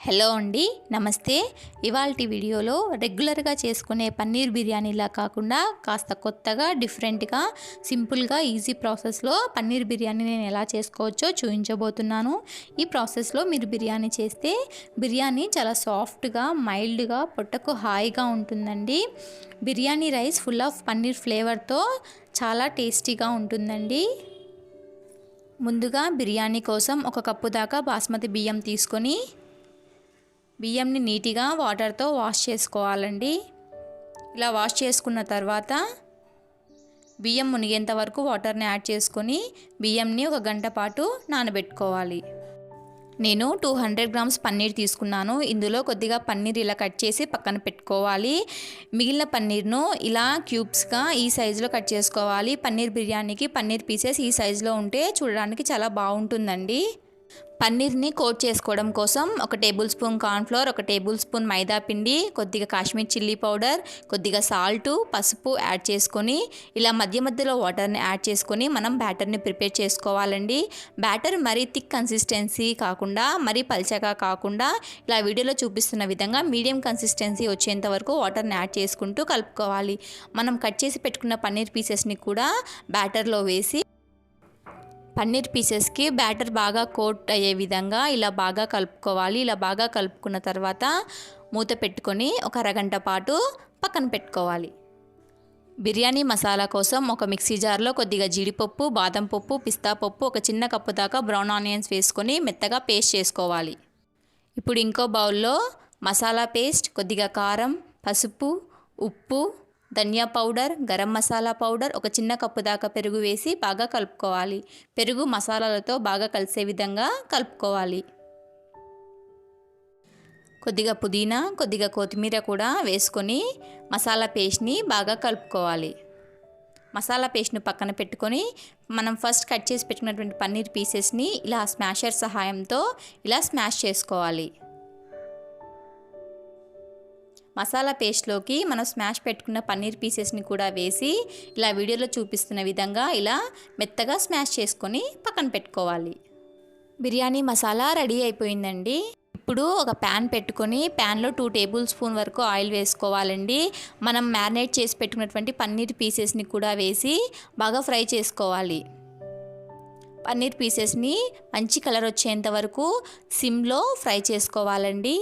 Hello అండి, నమస్తే. ఇవాల్టి వీడియోలో రెగ్యులర్గా చేసుకునే పన్నీర్ బిర్యానీలా కాకుండా కాస్త కొత్తగా డిఫరెంట్గా సింపుల్గా ఈజీ ప్రాసెస్లో పన్నీర్ బిర్యానీ నేను ఎలా చేసుకోవచ్చో చూపించబోతున్నాను. ఈ ప్రాసెస్లో మీరు బిర్యానీ చేస్తే బిర్యానీ చాలా సాఫ్ట్గా మైల్డ్గా పొట్టకు హాయిగా ఉంటుందండి. Biryani rice full of paneer ఫ్లేవర్తో చాలా టేస్టీగా ఉంటుందండి. ముందుగా బిర్యానీ కోసం 1 కప్పు దాకా బాస్మతి బియ్యం తీసుకొని బియ్యంని నీట్గా వాటర్తో వాష్ చేసుకోవాలండి. ఇలా వాష్ చేసుకున్న తర్వాత బియ్యం మునిగేంత వరకు వాటర్ని యాడ్ చేసుకొని బియ్యంని 1 గంట పాటు నానబెట్టుకోవాలి. నేను 200 గ్రామ్స్ పన్నీర్ తీసుకున్నాను. ఇందులో కొద్దిగా పన్నీర్ ఇలా కట్ చేసి పక్కన పెట్టుకోవాలి. మిగిలిన పన్నీర్ను ఇలా క్యూబ్స్గా ఈ సైజులో కట్ చేసుకోవాలి. పన్నీర్ బిర్యానీకి పన్నీర్ పీసెస్ ఈ సైజులో ఉంటే చూడడానికి చాలా బాగుంటుందండి. పన్నీర్ని కోట్ చేసుకోవడం కోసం 1 tablespoon cornflour, 1 tablespoon maida పిండి, కొద్దిగా కాశ్మీర్ చిల్లీ పౌడర్, కొద్దిగా సాల్ట్, పసుపు యాడ్ చేసుకొని ఇలా మధ్య మధ్యలో వాటర్ని యాడ్ చేసుకొని మనం బ్యాటర్ని ప్రిపేర్ చేసుకోవాలండి. బ్యాటర్ మరీ థిక్ కన్సిస్టెన్సీ కాకుండా మరీ పల్చగా కాకుండా ఇలా వీడియోలో చూపిస్తున్న విధంగా మీడియం కన్సిస్టెన్సీ వచ్చేంత వరకు వాటర్ని యాడ్ చేసుకుంటూ కలుపుకోవాలి. మనం కట్ చేసి పెట్టుకున్న పన్నీర్ పీసెస్ని కూడా బ్యాటర్లో వేసి పన్నీర్ పీసెస్కి బ్యాటర్ బాగా కోట్ అయ్యే విధంగా ఇలా బాగా కలుపుకోవాలి. ఇలా బాగా కలుపుకున్న తర్వాత మూత పెట్టుకొని 1 అరగంట పాటు పక్కన పెట్టుకోవాలి. బిర్యానీ మసాలా కోసం ఒక మిక్సీ జార్లో కొద్దిగా జీడిపప్పు, బాదం పప్పు, పిస్తా పప్పు, 1 చిన్న కప్పు దాకా బ్రౌన్ ఆనియన్స్ వేసుకొని మెత్తగా పేస్ట్ చేసుకోవాలి. ఇప్పుడు ఇంకో బౌల్లో మసాలా పేస్ట్, కొద్దిగా కారం, పసుపు, ఉప్పు, ధనియా పౌడర్, గరం మసాలా పౌడర్, 1 చిన్న కప్పు దాకా పెరుగు వేసి బాగా కలుపుకోవాలి. పెరుగు మసాలాలతో బాగా కలిసే విధంగా కలుపుకోవాలి. కొద్దిగా పుదీనా, కొద్దిగా కొత్తిమీర కూడా వేసుకొని మసాలా పేస్ట్ని బాగా కలుపుకోవాలి. మసాలా పేస్ట్ని పక్కన పెట్టుకొని మనం ఫస్ట్ కట్ చేసి పెట్టుకున్నటువంటి పన్నీర్ పీసెస్ని ఇలా స్మాషర్ సహాయంతో ఇలా స్మాష్ చేసుకోవాలి. మసాలా పేస్ట్లోకి మనం స్మాష్ పెట్టుకున్న పన్నీర్ పీసెస్ని కూడా వేసి ఇలా వీడియోలో చూపిస్తున్న విధంగా ఇలా మెత్తగా స్మాష్ చేసుకొని పక్కన పెట్టుకోవాలి. బిర్యానీ మసాలా రెడీ అయిపోయిందండి. ఇప్పుడు ఒక ప్యాన్ పెట్టుకొని ప్యాన్లో 2 టేబుల్ స్పూన్ వరకు ఆయిల్ వేసుకోవాలండి. మనం మ్యారినేట్ చేసి పెట్టుకున్నటువంటి పన్నీర్ పీసెస్ని కూడా వేసి బాగా ఫ్రై చేసుకోవాలి. పన్నీర్ పీసెస్ని మంచి కలర్ వచ్చేంత వరకు సిమ్లో ఫ్రై చేసుకోవాలండి.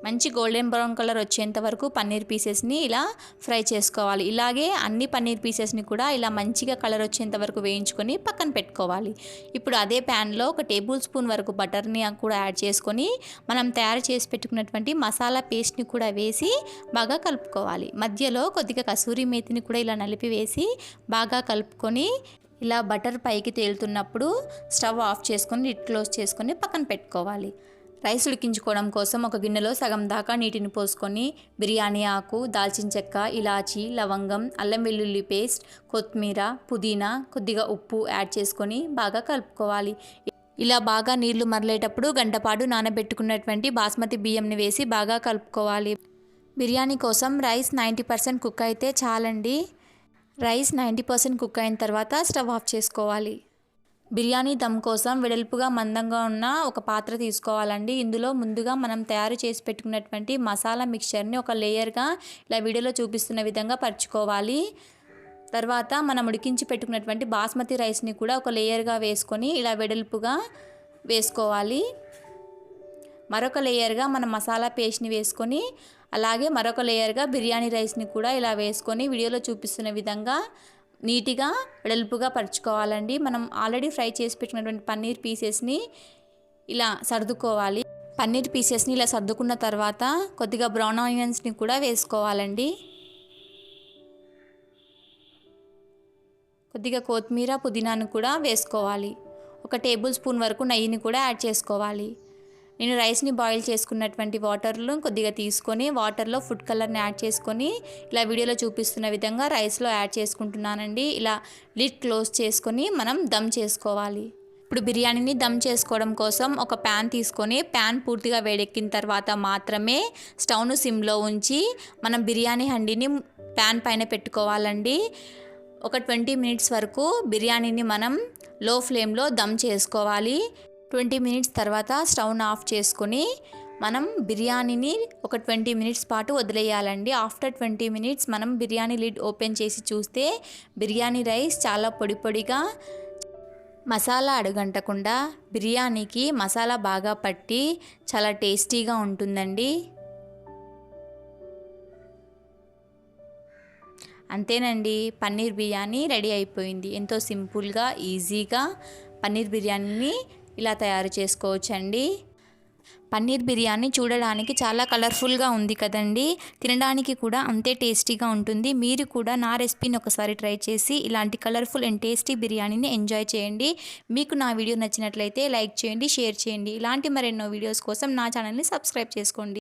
మంచి గోల్డెన్ బ్రౌన్ కలర్ వచ్చేంత వరకు పన్నీర్ పీసెస్ని ఇలా ఫ్రై చేసుకోవాలి. ఇలాగే అన్ని పన్నీర్ పీసెస్ని కూడా ఇలా మంచిగా కలర్ వచ్చేంత వరకు వేయించుకొని పక్కన పెట్టుకోవాలి. ఇప్పుడు అదే ప్యాన్లో 1 టేబుల్ స్పూన్ వరకు బటర్ని కూడా యాడ్ చేసుకొని మనం తయారు చేసి పెట్టుకున్నటువంటి మసాలా పేస్ట్ని కూడా వేసి బాగా కలుపుకోవాలి. మధ్యలో కొద్దిగా కసూరి మేతిని కూడా ఇలా నలిపి వేసి బాగా కలుపుకొని ఇలా బటర్ పైకి తేలుతున్నప్పుడు స్టవ్ ఆఫ్ చేసుకొని లిడ్ క్లోజ్ చేసుకొని పక్కన పెట్టుకోవాలి. రైస్ ఉడికించుకోవడం కోసం 1 గిన్నెలో సగం దాకా నీటిని పోసుకొని బిర్యానీ ఆకు, దాల్చిన చెక్క, ఇలాచి, లవంగం, అల్లం వెల్లుల్లి పేస్ట్, కొత్తిమీర, పుదీనా, కొద్దిగా ఉప్పు యాడ్ చేసుకొని బాగా కలుపుకోవాలి. ఇలా బాగా నీళ్లు మరలేటప్పుడు గంటపాటు నానబెట్టుకున్నటువంటి బాస్మతి బియ్యంని వేసి బాగా కలుపుకోవాలి. బిర్యానీ కోసం రైస్ 90% కుక్ అయితే చాలండి. రైస్ 90% కుక్ అయిన తర్వాత స్టవ్ ఆఫ్ చేసుకోవాలి. బిర్యానీ దమ్ కోసం వెడల్పుగా మందంగా ఉన్న ఒక పాత్ర తీసుకోవాలండి. ఇందులో ముందుగా మనం తయారు చేసి పెట్టుకున్నటువంటి మసాలా మిక్చర్ని ఒక లేయర్గా ఇలా వీడియోలో చూపిస్తున్న విధంగా పరుచుకోవాలి. తర్వాత మనం ఉడికించి పెట్టుకున్నటువంటి బాస్మతి రైస్ని కూడా ఒక లేయర్గా వేసుకొని ఇలా వెడల్పుగా వేసుకోవాలి. మరొక లేయర్గా మనం మసాలా పేస్ట్ని వేసుకొని అలాగే మరొక లేయర్గా బిర్యానీ రైస్ని కూడా ఇలా వేసుకొని వీడియోలో చూపిస్తున్న విధంగా నీట్గా వెడల్పుగా పరుచుకోవాలండి. మనం ఆల్రెడీ ఫ్రై చేసి పెట్టినటువంటి పన్నీర్ పీసెస్ని ఇలా సర్దుకోవాలి. పన్నీర్ పీసెస్ని ఇలా సర్దుకున్న తర్వాత కొద్దిగా బ్రౌన్ ఆనియన్స్ని కూడా వేసుకోవాలండి. కొద్దిగా కొత్తిమీర, పుదీనాను కూడా వేసుకోవాలి. 1 టేబుల్ స్పూన్ వరకు నెయ్యిని కూడా యాడ్ చేసుకోవాలి. నేను రైస్ని బాయిల్ చేసుకున్నటువంటి వాటర్లో కొద్దిగా తీసుకొని వాటర్లో ఫుడ్ కలర్ని యాడ్ చేసుకొని ఇలా వీడియోలో చూపిస్తున్న విధంగా రైస్లో యాడ్ చేసుకుంటున్నానండి. ఇలా లిడ్ క్లోజ్ చేసుకొని మనం దమ్ చేసుకోవాలి. ఇప్పుడు బిర్యానీని దమ్ చేసుకోవడం కోసం ఒక ప్యాన్ తీసుకొని ప్యాన్ పూర్తిగా వేడెక్కిన తర్వాత మాత్రమే స్టవ్ను సిమ్లో ఉంచి మనం బిర్యానీ హండీని ప్యాన్ పైన పెట్టుకోవాలండి. ఒక 20 మినిట్స్ వరకు బిర్యానీని మనం లో ఫ్లేమ్లో దమ్ చేసుకోవాలి. 20 మినిట్స్ తర్వాత స్టవ్ను ఆఫ్ చేసుకొని మనం బిర్యానీని ఒక 20 మినిట్స్ పాటు వదిలేయాలండి. ఆఫ్టర్ 20 మినిట్స్ మనం బిర్యానీ లిడ్ ఓపెన్ చేసి చూస్తే బిర్యానీ రైస్ చాలా పొడి పొడిగా, మసాలా అడుగంటకుండా, బిర్యానీకి మసాలా బాగా పట్టి చాలా టేస్టీగా ఉంటుందండి. అంతేనండి, పన్నీర్ బిర్యానీ రెడీ అయిపోయింది. ఎంతో సింపుల్గా ఈజీగా పన్నీర్ బిర్యానీని ఇలా తయారు చేసుకోవచ్చండి. పన్నీర్ బిర్యానీ చూడడానికి చాలా కలర్ఫుల్గా ఉంది కదండి, తినడానికి కూడా అంతే టేస్టీగా ఉంటుంది. మీరు కూడా నా రెసిపీని ఒకసారి ట్రై చేసి ఇలాంటి కలర్ఫుల్ అండ్ టేస్టీ బిర్యానీని ఎంజాయ్ చేయండి. మీకు నా వీడియో నచ్చినట్లయితే లైక్ చేయండి, షేర్ చేయండి. ఇలాంటి మరెన్నో వీడియోస్ కోసం నా ఛానల్ని సబ్స్క్రైబ్ చేసుకోండి.